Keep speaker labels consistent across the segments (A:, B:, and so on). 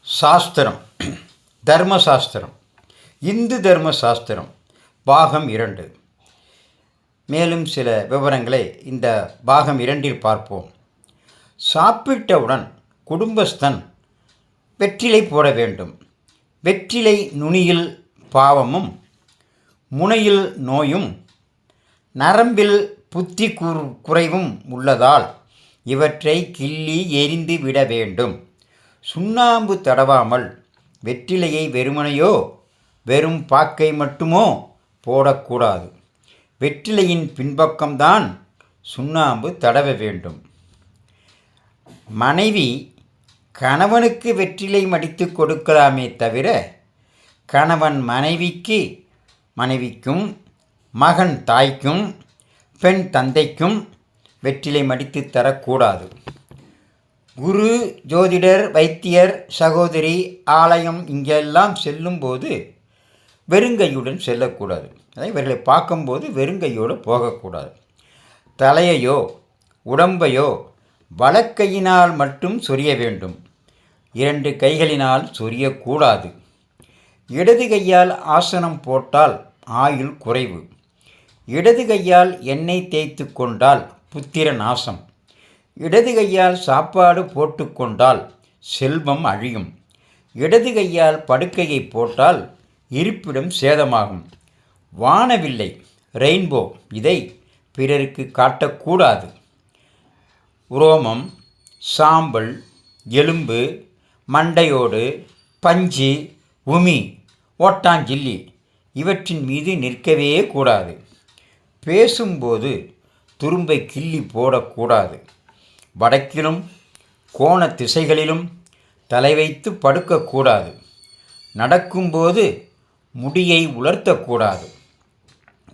A: சாஸ்திரம், தர்மசாஸ்திரம், இந்து தர்ம சாஸ்திரம், பாகம் 2. மேலும் சில விவரங்களை இந்த பாகம் 2இல் பார்ப்போம். சாப்பிட்டவுடன் குடும்பஸ்தன் வெற்றிலை போட வேண்டும். வெற்றிலை நுனியில் பாவமும், முனையில் நோயும், நரம்பில் புத்தி குறைவும் உள்ளதால் இவற்றை கிள்ளி எரிந்து விட வேண்டும். சுண்ணாம்பு தடவாமல் வெற்றிலையை வெறுமனையோ வெறும் பாக்கை மட்டுமோ போடக்கூடாது. வெற்றிலையின் பின்பக்கம்தான் சுண்ணாம்பு தடவ வேண்டும். மனைவி கணவனுக்கு வெற்றிலை மடித்து கொடுக்கலாமே தவிர கணவன் மனைவிக்கும் மகன் தாய்க்கும் பெண் தந்தைக்கும் வெற்றிலை மடித்து தரக்கூடாது. குரு, ஜோதிடர், வைத்தியர், சகோதரி, ஆலயம் இங்கெல்லாம் செல்லும்போது வெறுங்கையுடன் செல்லக்கூடாது. அதாவது இவர்களை பார்க்கும்போது வெறுங்கையோடு போகக்கூடாது. தலையையோ உடம்பையோ வலக்கையினால் மட்டும் சொரிய வேண்டும். 2 கைகளினால் சொரியக்கூடாது. இடது கையால் ஆசனம் போட்டால் ஆயுள் குறைவு. இடது கையால் எண்ணெய் தேய்த்து கொண்டால் புத்திர நாசம். இடது கையால் சாப்பாடு போட்டுக்கொண்டால் செல்வம் அழியும். இடது கையால் படுக்கையை போட்டால் இருப்பிடம் சேதமாகும். வானவில்லை, ரெயின்போ, இதை பிறருக்கு காட்டக்கூடாது. உரோமம், சாம்பல், எலும்பு, மண்டையோடு, பஞ்சு, உமி, ஓட்டாஞ்சில்லி இவற்றின் மீது நிற்கவே கூடாது. பேசும்போது துரும்பை கிள்ளி போடக்கூடாது. வடக்கிலும் கோண திசைகளிலும் தலை வைத்து படுக்கக்கூடாது. நடக்கும்போது முடியை உலர்த்தக்கூடாது.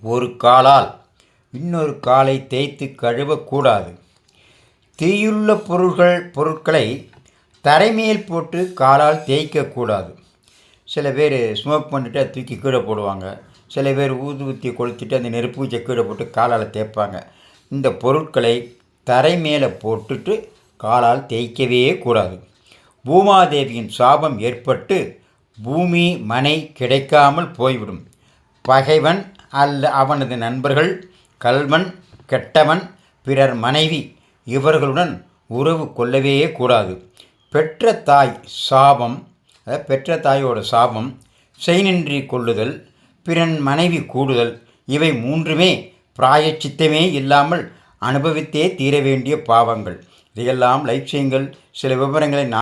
A: ஒரு காலால் இன்னொரு காலை தேய்த்து கழுவக்கூடாது. தீயுள்ள பொருட்களை தரைமேல் போட்டு காலால் தேய்க்கக்கூடாது. சில பேர் ஸ்மோக் பண்ணிவிட்டு அதை தூக்கி கீழே போடுவாங்க. சில பேர் ஊதுபத்தி கொளுத்திட்டு அந்த நெருப்பு வச்ச கீழே போட்டு காலால் தேய்ப்பாங்க. இந்த பொருட்களை தரை மேலே போட்டுட்டு காலால் தேய்க்கவே கூடாது. பூமாதேவியின் சாபம் ஏற்பட்டு பூமி மனை கிடைக்காமல் போய்விடும். பகைவன் அவனது நண்பர்கள், கல்வன், கெட்டவன், பிறர் மனைவி இவர்களுடன் உறவு கொள்ளவே கூடாது. பெற்ற தாயோட சாபம், செய்நின்றி கொள்ளுதல், பிறன் மனைவி கூடுதல் இவை 3மே பிராயச்சித்தமே இல்லாமல் அனுபவித்தே தீர வேண்டிய பாவங்கள். இதையெல்லாம் லைக் செய்யுங்கள். சில விவரங்களை